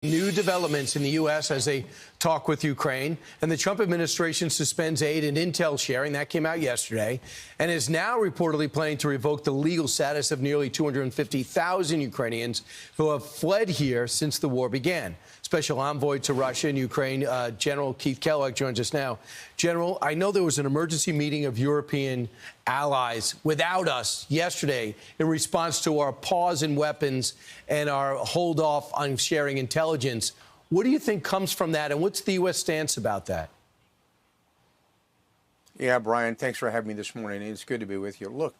New developments in the U.S. as they talk with Ukraine, and the Trump administration suspends aid and intel sharing. That came out yesterday, and is now reportedly planning to revoke the legal status of nearly 250,000 Ukrainians who have fled here since the war began. Special envoy to Russia and Ukraine, General Keith Kellogg, joins us now. General, I know there was an emergency meeting of European allies without us yesterday in response to our pause in weapons and our hold off on sharing intelligence. What do you think comes from that, and what's the U.S. stance about that? Yeah, Brian, thanks for having me this morning. It's good to be with you. Look,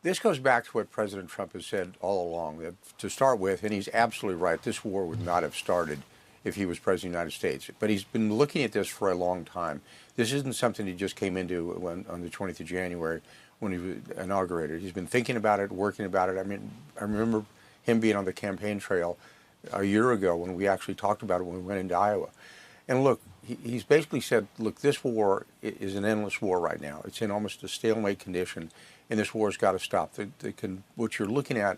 this goes back to what President Trump has said all along. That to start with, and he's absolutely right, this war would not have started if he was president of the United States. But he's been looking at this for a long time. This isn't something he just came into on the 20th of January when he was inaugurated. He's been thinking about it, working about it. I mean, I remember him being on the campaign trail a year ago when we actually talked about it when we went into Iowa. And look, he's basically said, look, this war is an endless war right now. It's in almost a stalemate condition, and this war's got to stop. What you're looking at,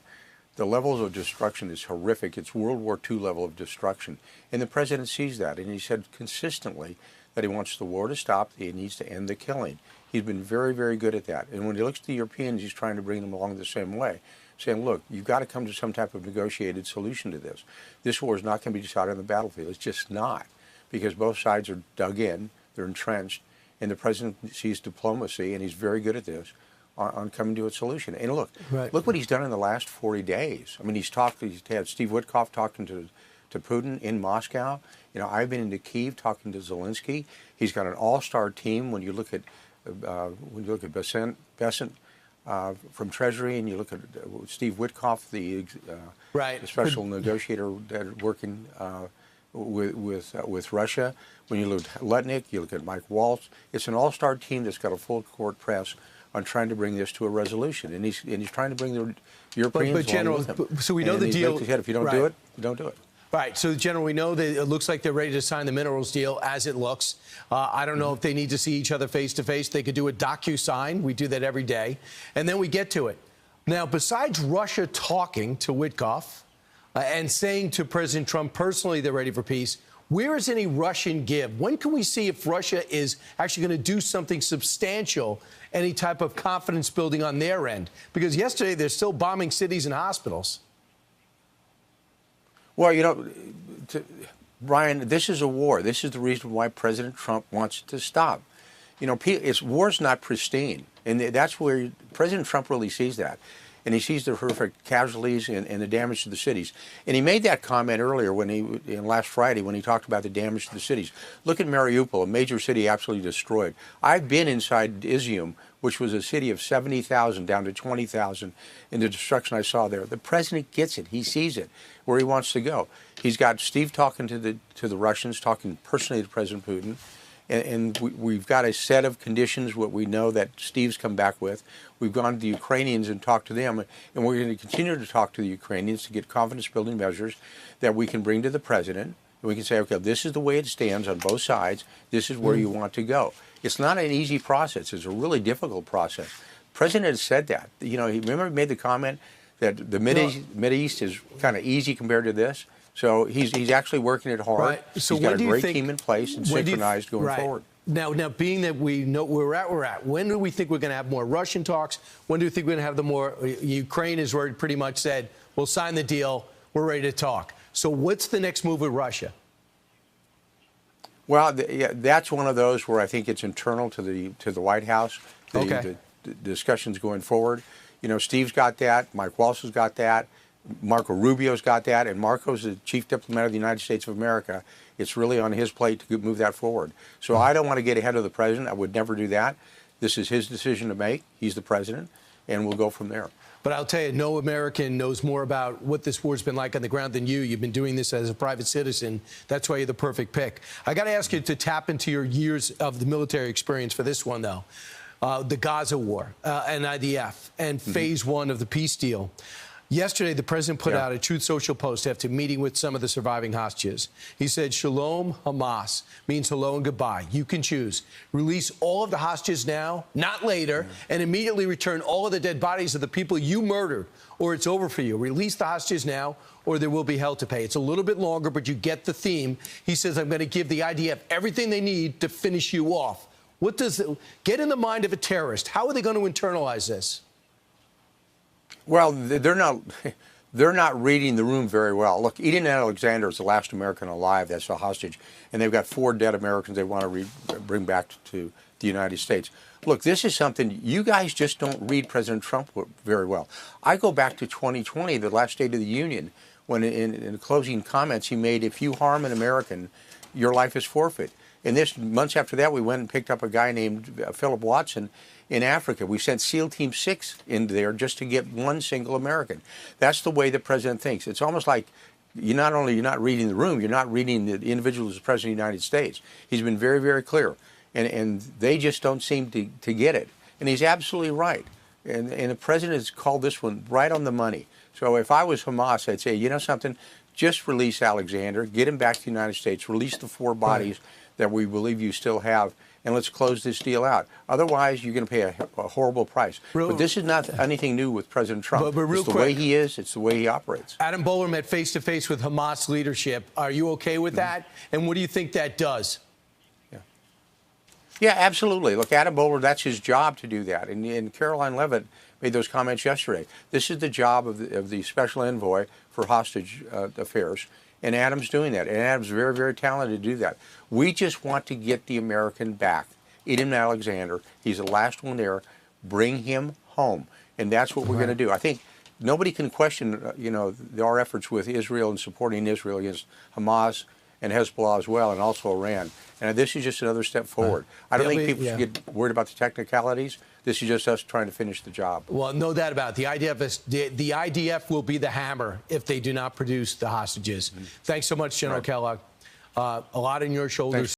the levels of destruction is horrific. It's World War II level of destruction. And the president sees that, and he said consistently that he wants the war to stop. He needs to end the killing. He's been very, very good at that. And when he looks at the Europeans, he's trying to bring them along the same way, saying, look, you've got to come to some type of negotiated solution to this. This war is not going to be decided on the battlefield. It's just not, because both sides are dug in, they're entrenched, and the president sees diplomacy, and he's very good at this, on coming to a solution. And look, look what he's done in the last 40 days. I mean, he's had Steve Witkoff talking to Putin in Moscow. You know, I've been into Kyiv talking to Zelensky. He's got an all-star team. When you look at Besant from Treasury, and you look at Steve Witkoff, the special negotiator that working with Russia. When you look at Letnick, you look at Mike Waltz. It's an all-star team that's got a full court press on trying to bring this to a resolution, and he's trying to bring the Europeans General, along with him. So we know the deal. If you don't do it, you don't do it. Right. So, General, we know that it looks like they're ready to sign the minerals deal as it looks. I don't know if they need to see each other face to face. They could do a docu-sign. We do that every day. And then we get to it. Now, besides Russia talking to Witkoff and saying to President Trump personally they're ready for peace, where is any Russian give? When can we see if Russia is actually going to do something substantial, any type of confidence building on their end? Because yesterday they're still bombing cities and hospitals. Well, you know, Brian, this is a war. This is the reason why President Trump wants it to stop. You know, war's not pristine, and that's where President Trump really sees that. And he sees the horrific casualties and the damage to the cities. And he made that comment earlier last Friday when he talked about the damage to the cities. Look at Mariupol, a major city absolutely destroyed. I've been inside Izium, which was a city of 70,000 down to 20,000, in the destruction I saw there. The president gets it. He sees it, where he wants to go. He's got Steve talking to the Russians, talking personally to President Putin. And we've got a set of conditions, what we know that Steve's come back with. We've gone to the Ukrainians and talked to them, and we're going to continue to talk to the Ukrainians to get confidence-building measures that we can bring to the president. And we can say, okay, this is the way it stands on both sides. This is where you want to go. It's not an easy process. It's a really difficult process. The president has said that. You know, he made the comment that the Mideast is kind of easy compared to this. So he's actually working it hard. Right. So he's got a great team in place and synchronized going forward. Now, being that we know where we're at, when do we think we're going to have more Russian talks? When do you think we're going to have the more? Ukraine has already pretty much said, we'll sign the deal, we're ready to talk. So what's the next move with Russia? Well, that's one of those where I think it's internal to the White House, the discussions going forward. You know, Steve's got that, Mike Waltz has got that, Marco Rubio's got that, and Marco's the chief diplomat of the United States of America. It's really on his plate to move that forward. So I don't want to get ahead of the president. I would never do that. This is his decision to make. He's the president, and we'll go from there. But I'll tell you, no American knows more about what this war's been like on the ground than you. You've been doing this as a private citizen. That's why you're the perfect pick. I got to ask you to tap into your years of the military experience for this one, though. The Gaza war and IDF and phase one of the peace deal. Yesterday, the president put Yeah. out a Truth Social post after meeting with some of the surviving hostages. He said, "Shalom Hamas means hello and goodbye. You can choose. Release all of the hostages now, not later, and immediately return all of the dead bodies of the people you murdered, or it's over for you. Release the hostages now, or there will be hell to pay." It's a little bit longer, but you get the theme. He says, "I'm going to give the IDF everything they need to finish you off." What does get in the mind of a terrorist? How are they going to internalize this? Well, they're not reading the room very well. Look, Eden Alexander is the last American alive that's a hostage, and they've got 4 dead Americans they want to bring back to the United States. Look, this is something you guys just don't read President Trump very well. I go back to 2020, the last State of the Union, when in the closing comments he made, "If you harm an American, your life is forfeit." And this months after that, we went and picked up a guy named Philip Watson in Africa. We sent SEAL Team 6 in there just to get one single American. That's the way the president thinks. It's almost like you're not reading the room, you're not reading the individual as president of the United States. He's been very, very clear, and they just don't seem to get it. And he's absolutely right. And the president has called this one right on the money. So if I was Hamas, I'd say, you know something, just release Alexander, get him back to the United States, release the 4 bodies that we believe you still have, and let's close this deal out. Otherwise, you're going to pay a horrible price. But this is not anything new with President Trump. But real it's the quick, way he is. It's the way he operates. Adam Bowler met face-to-face with Hamas leadership. Are you okay with that? And what do you think that does? Yeah, absolutely. Look, Adam Bowler, that's his job to do that. And Caroline Leavitt made those comments yesterday. This is the job of the special envoy for hostage affairs. And Adam's doing that. And Adam's very, very talented to do that. We just want to get the American back. Eden Alexander, he's the last one there. Bring him home. And that's what we're going to do. I think nobody can question, our efforts with Israel and supporting Israel against Hamas and Hezbollah as well, and also Iran. And this is just another step forward. I don't think people should get worried about the technicalities. This is just us trying to finish the job. Well, no doubt about it. The IDF will be the hammer if they do not produce the hostages. Thanks so much, General Kellogg. A lot on your shoulders.